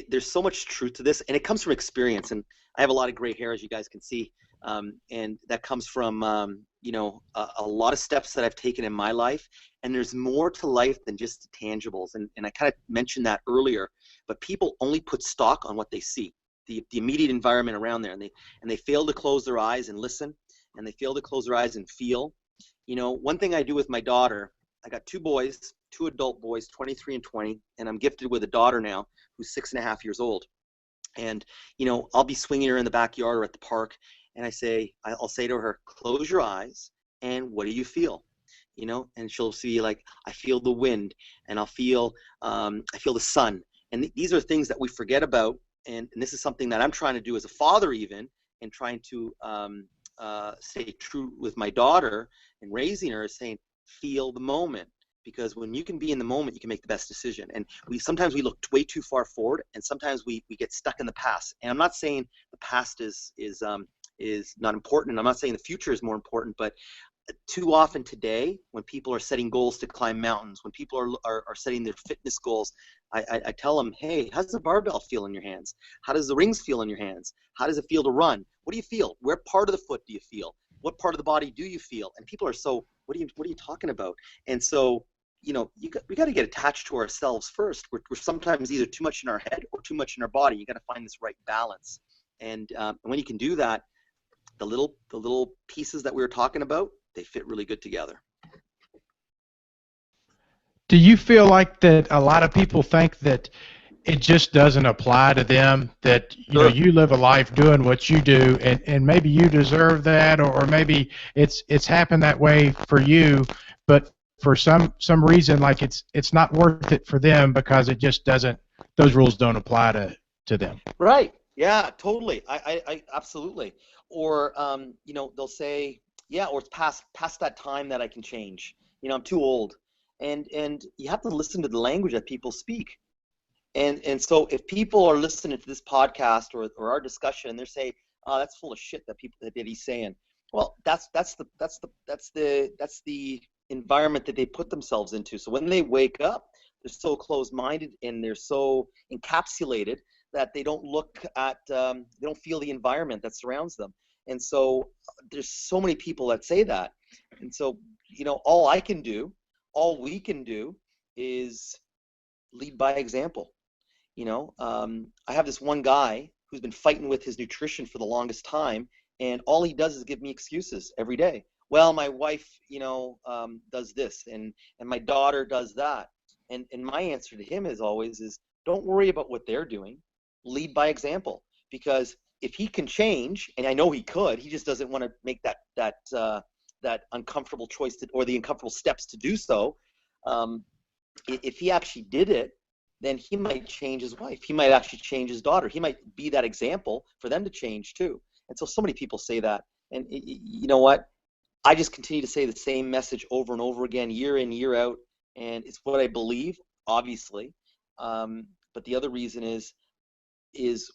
there's so much truth to this, and it comes from experience. And I have a lot of gray hair, as you guys can see, and that comes from a lot of steps that I've taken in my life. And there's more to life than just the tangibles. And I kind of mentioned that earlier, but people only put stock on what they see, the immediate environment around there, and they fail to close their eyes and listen, and they fail to close their eyes and feel. One thing I do with my daughter, I got two adult boys, 23 and 20, and I'm gifted with a daughter now who's 6.5 years old. And I'll be swinging her in the backyard or at the park, and I'll say to her, close your eyes, and what do you feel? And she'll see, like, I feel the wind, and I feel the sun. And these are things that we forget about, and this is something that I'm trying to do as a father even, and trying to stay true with my daughter and raising her, is saying, feel the moment. Because when you can be in the moment, you can make the best decision. And sometimes we look way too far forward, and sometimes we get stuck in the past. And I'm not saying the past is not important, and I'm not saying the future is more important, but too often today, when people are setting goals to climb mountains, when people are setting their fitness goals, I tell them, hey, how does the barbell feel in your hands? How does the rings feel in your hands? How does it feel to run? What do you feel? Where part of the foot do you feel? What part of the body do you feel? And people are so, what are you talking about? And so, we got to get attached to ourselves first. We're sometimes either too much in our head or too much in our body. You got to find this right balance. And when you can do that, the little pieces that we were talking about, they fit really good together. Do you feel like that a lot of people think that it just doesn't apply to them, that you live a life doing what you do, and maybe you deserve that, or maybe it's happened that way for you, but for some reason, like it's not worth it for them because it just doesn't, those rules don't apply to them. Right. Yeah, totally. I absolutely. Or they'll say, yeah, or it's past that time that I can change. I'm too old. And you have to listen to the language that people speak. And so if people are listening to this podcast or our discussion, and they're saying, oh, that's full of shit that he's saying. Well, that's the environment that they put themselves into. So when they wake up, they're so closed-minded and they're so encapsulated that they don't they don't feel the environment that surrounds them. And so there's so many people that say that. And so, all we can do is lead by example. I have this one guy who's been fighting with his nutrition for the longest time, and all he does is give me excuses every day. Well, my wife, does this, and my daughter does that. And my answer to him is always don't worry about what they're doing. Lead by example. Because if he can change, and I know he could, he just doesn't want to make that uncomfortable choice or the uncomfortable steps to do so. If he actually did it, then he might change his wife. He might actually change his daughter. He might be that example for them to change too. And so many people say that. And you know what? I just continue to say the same message over and over again, year in, year out. And it's what I believe, obviously. But the other reason is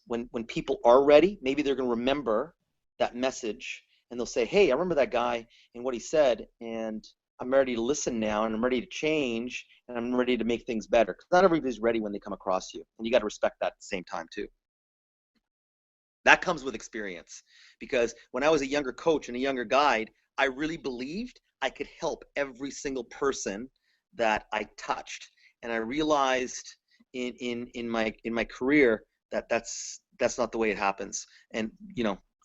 when people are ready, maybe they're going to remember that message, and they'll say, hey, I remember that guy and what he said, and I'm ready to listen now, and I'm ready to change, and I'm ready to make things better. Because not everybody's ready when they come across you, and you got to respect that at the same time too. That comes with experience, because when I was a younger coach and a younger guide, I really believed I could help every single person that I touched, and I realized in my career that that's not the way it happens. And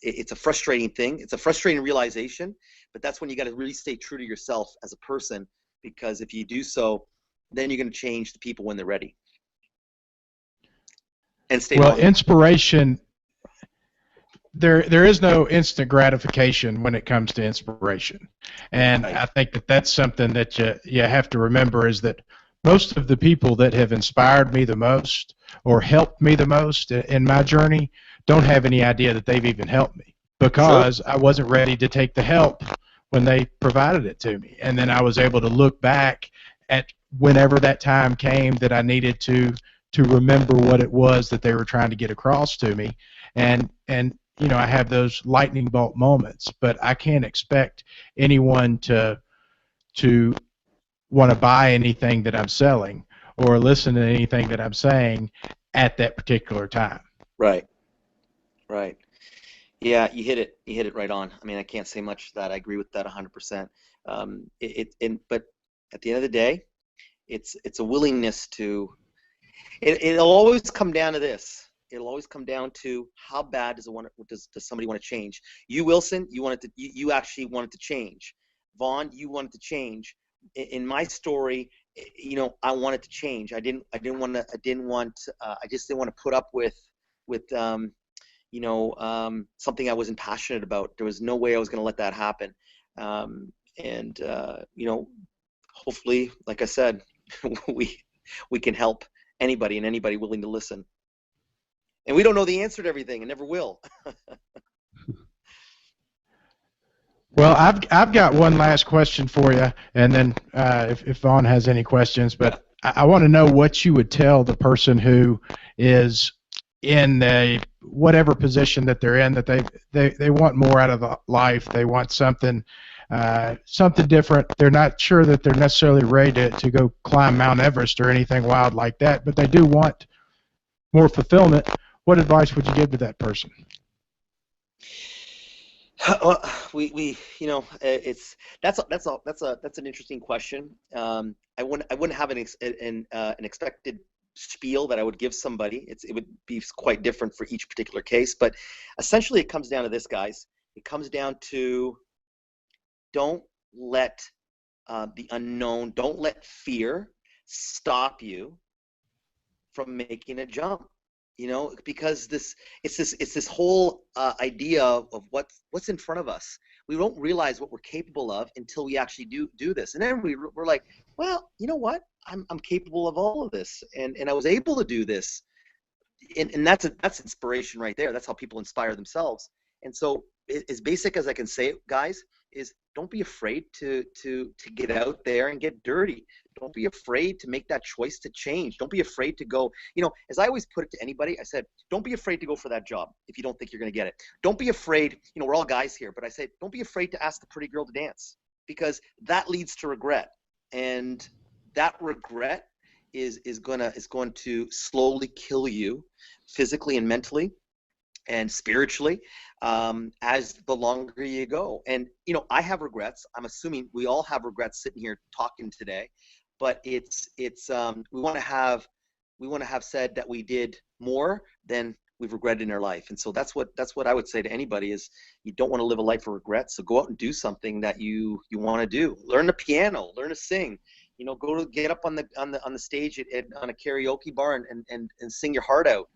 it's a frustrating thing. It's a frustrating realization, but that's when you got to really stay true to yourself as a person, because if you do so, then you're going to change the people when they're ready. And stay well, long. Inspiration. There is no instant gratification when it comes to inspiration, and I think that's something that you have to remember, is that most of the people that have inspired me the most or helped me the most in my journey don't have any idea that they've even helped me, because I wasn't ready to take the help when they provided it to me. And then I was able to look back at whenever that time came that I needed to remember what it was that they were trying to get across to me. And I have those lightning bolt moments, but I can't expect anyone to want to buy anything that I'm selling or listen to anything that I'm saying at that particular time. Right. Yeah, you hit it right on. I mean, I can't say much to that. I agree with that 100%. But at the end of the day, it's a willingness to. It'll always come down to this. It'll always come down to how bad does somebody want to change? You, Wilson, you actually wanted to change. Vaughn, you wanted to change. In my story, I wanted to change. I just didn't want to put up with something I wasn't passionate about. There was no way I was going to let that happen. Hopefully, like I said, we can help anybody and anybody willing to listen. And we don't know the answer to everything and never will. Well, I've got one last question for you, and then if Vaughn has any questions, but I want to know what you would tell the person who is in whatever position that they're in, that they want more out of life. They want something different. They're not sure that they're necessarily ready to go climb Mount Everest or anything wild like that, but they do want more fulfillment. What advice would you give to that person? Well, that's an interesting question. I wouldn't have an expected spiel that I would give somebody. It would be quite different for each particular case, but essentially it comes down to this, guys. It comes down to don't let the unknown, don't let fear stop you from making a jump. Because it's this whole idea of what's in front of us. We don't realize what we're capable of until we actually do this, and then we're like, well, you know what? I'm capable of all of this, and I was able to do this, and that's inspiration right there. That's how people inspire themselves. And so, as basic as I can say it, guys, is don't be afraid to get out there and get dirty. Don't be afraid to make that choice to change. Don't be afraid to go, as I always put it to anybody, I said, don't be afraid to go for that job if you don't think you're going to get it. Don't be afraid, we're all guys here, but I say, don't be afraid to ask the pretty girl to dance, because that leads to regret. And that regret is going to slowly kill you physically and mentally and spiritually as the longer you go. And I have regrets. I'm assuming we all have regrets sitting here talking today, but it's we want to have said that we did more than we've regretted in our life. And so that's what I would say to anybody is, you don't want to live a life of regrets. So go out and do something that you want to do. Learn the piano, learn to sing. Get up on the stage on a karaoke bar and sing your heart out.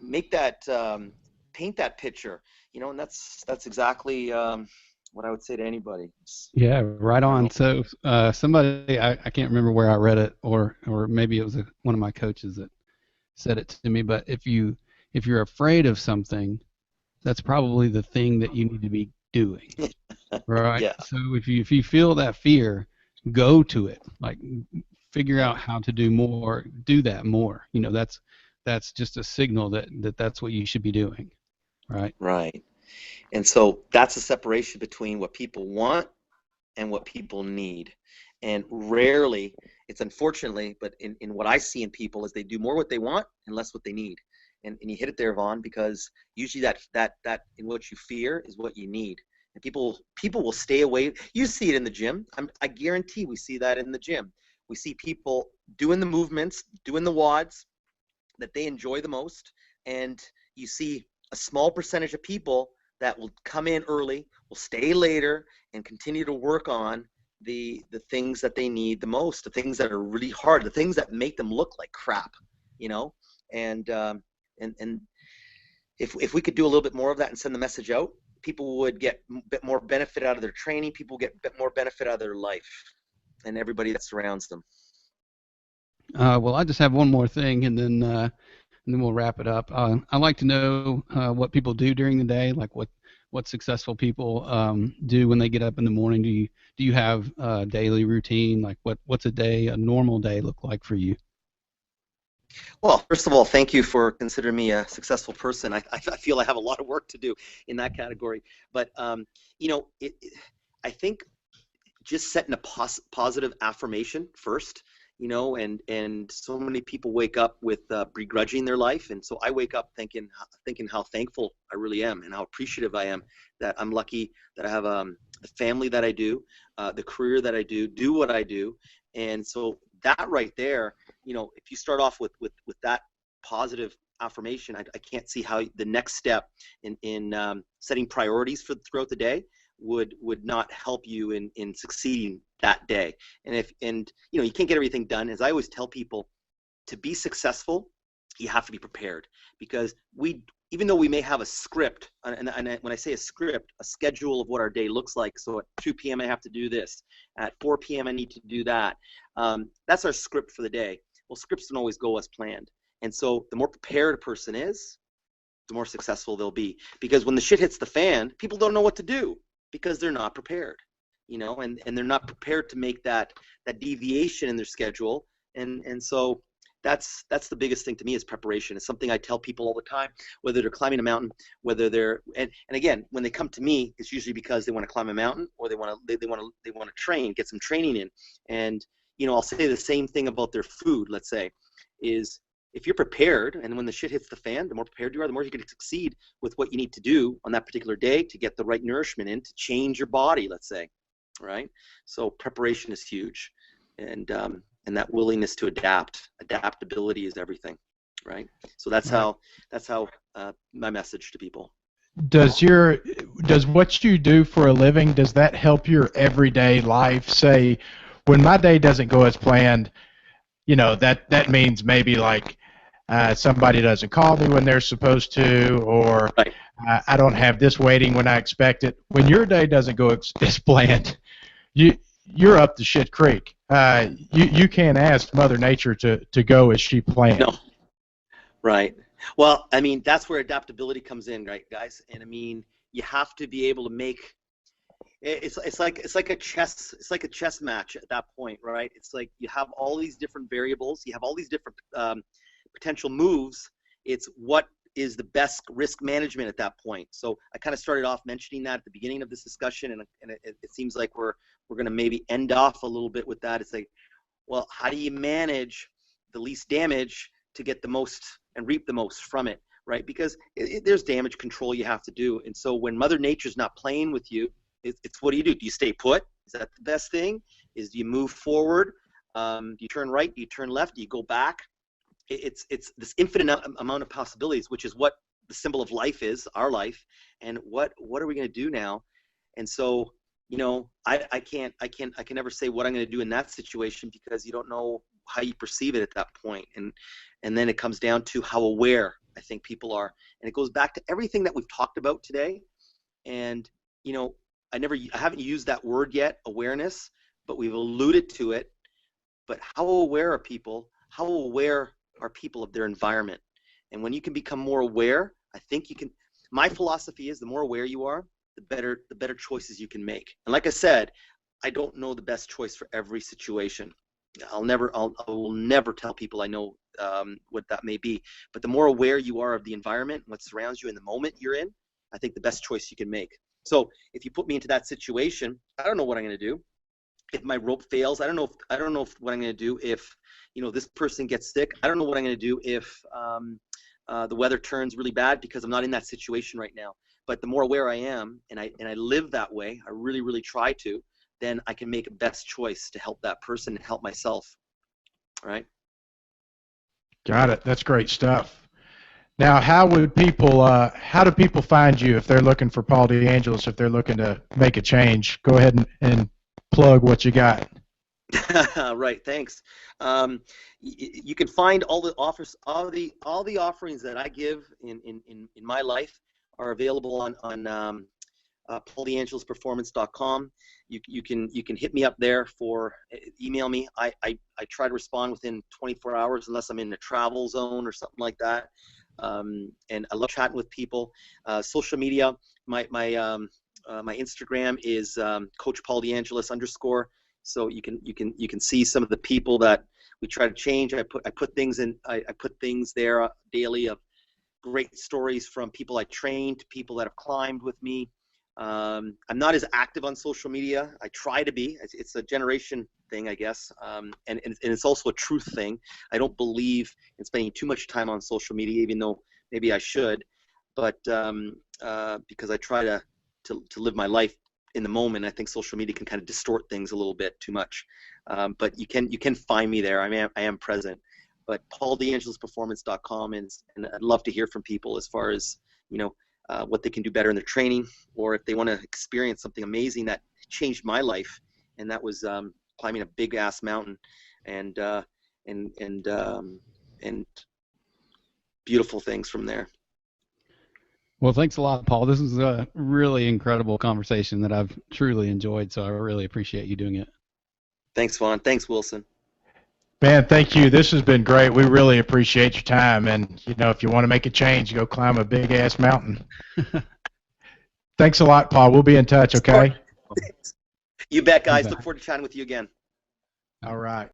Make that paint that picture, and that's exactly what I would say to anybody. Yeah, right on. So somebody, I can't remember where I read it, or maybe it was one of my coaches that said it to me, but if you're afraid of something, that's probably the thing that you need to be doing. Right? Yeah. So if you feel that fear, go to it. Like, figure out how to do more, do that more. That's just a signal that's what you should be doing. Right. And so that's a separation between what people want and what people need. And rarely, it's unfortunately, but in what I see in people is they do more what they want and less what they need. And you hit it there, Vaughn, because usually that in what you fear is what you need. And people will stay away. You see it in the gym. I guarantee we see that in the gym. We see people doing the movements, doing the WODs that they enjoy the most, and you see a small percentage of people that will come in early, will stay later, and continue to work on the things that they need the most, the things that are really hard, the things that make them look like crap, and if we could do a little bit more of that and send the message out, people would get a bit more benefit out of their training, people get a bit more benefit out of their life, and everybody that surrounds them. Well, I just have one more thing, and then and then we'll wrap it up. I'd like to know what people do during the day, like what successful people do when they get up in the morning. Do you have a daily routine? Like what's a normal day look like for you? Well, first of all, thank you for considering me a successful person. I feel I have a lot of work to do in that category. But, I think just setting a positive affirmation first, and so many people wake up with begrudging their life. And so I wake up thinking how thankful I really am and how appreciative I am that I'm lucky that I have a family that I do, the career that I do what I do. And so that right there, if you start off with that positive affirmation, I can't see how the next step in setting priorities throughout the day would not help you in succeeding that day. And you can't get everything done. As I always tell people, to be successful, you have to be prepared, because even though we may have a script, and when I say a script, a schedule of what our day looks like. So at 2 p.m. I have to do this. At 4 p.m. I need to do that. That's our script for the day. Well, scripts don't always go as planned. And so the more prepared a person is, the more successful they'll be. Because when the shit hits the fan, people don't know what to do because they're not prepared, and they're not prepared to make that deviation in their schedule. And so that's the biggest thing to me is preparation. It's something I tell people all the time, whether they're climbing a mountain, whether they're and again, when they come to me, it's usually because they want to climb a mountain or they want to train, get some training in. And I'll say the same thing about their food. Let's say is if you're prepared, and when the shit hits the fan, the more prepared you are, the more you can succeed with what you need to do on that particular day to get the right nourishment in to change your body. Let's say, right? So preparation is huge, and that willingness to adaptability is everything, right? So that's how my message to people. Does what you do for a living, does that help your everyday life? Say, when my day doesn't go as planned, that means maybe like somebody doesn't call me when they're supposed to, or right. I don't have this waiting when I expect it. When your day doesn't go as planned, you're up to shit creek. You can't ask Mother Nature to go as she planned. No. Right. Well, that's where adaptability comes in, right, guys? And you have to be able to make. It's like a chess match at that point, right? It's like you have all these different variables, you have all these different potential moves. It's what is the best risk management at that point. So I kind of started off mentioning that at the beginning of this discussion, and it seems like we're going to maybe end off a little bit with that. It's like, well, how do you manage the least damage to get the most and reap the most from it, right? Because there's damage control you have to do. And so when Mother Nature's not playing with you, it's what do? Do you stay put? Is that the best thing? Do you move forward? Do you turn right? Do you turn left? Do you go back? It's this infinite amount of possibilities, which is what the symbol of life is, our life. And what are we going to do now? And so, I can never say what I'm going to do in that situation, because you don't know how you perceive it at that point. And then it comes down to how aware I think people are. And it goes back to everything that we've talked about today. And, I haven't used that word yet, awareness, but we've alluded to it. But how aware are people? How aware are people of their environment? And when you can become more aware, I think you can. My philosophy is the more aware you are, the better choices you can make. And like I said, I don't know the best choice for every situation. I will never tell people I know what that may be. But the more aware you are of the environment, what surrounds you in the moment you're in, I think the best choice you can make. So if you put me into that situation, I don't know what I'm going to do. If my rope fails, I don't know what I'm going to do. If this person gets sick, I don't know what I'm going to do. If the weather turns really bad, because I'm not in that situation right now. But the more aware I am, and I live that way, I really, really try to, then I can make a best choice to help that person and help myself. All right. Got it. That's great stuff. Now, how do people find you if they're looking for Paul DeAngelis, if they're looking to make a change? Go ahead and plug what you got. Right. Thanks. You can find all the offers, all the offerings that I give in my life are available on PaulDeAngelisPerformance.com. You can hit me up there for email me. I try to respond within 24 hours unless I'm in a travel zone or something like that. And I love chatting with people. Social media, my Instagram is Coach Paul DeAngelis _. So you can see some of the people that we try to change. I put things there daily of great stories from people I trained, people that have climbed with me. I'm not as active on social media. I try to be. It's a generation thing, I guess, and it's also a truth thing. I don't believe in spending too much time on social media, even though maybe I should, but because I try to live my life in the moment. I think social media can kind of distort things a little bit too much, but you can find me there. I am present. But PaulDeAngelisPerformance.com, and I'd love to hear from people as far as what they can do better in their training, or if they want to experience something amazing that changed my life, and that was climbing a big ass mountain, and beautiful things from there. Well, thanks a lot, Paul. This is a really incredible conversation that I've truly enjoyed, so I really appreciate you doing it. Thanks, Vaughn. Thanks, Wilson. Man, thank you. This has been great. We really appreciate your time. And, if you want to make a change, go climb a big-ass mountain. Thanks a lot, Paul. We'll be in touch, okay? You bet, guys. Look forward to chatting with you again. All right.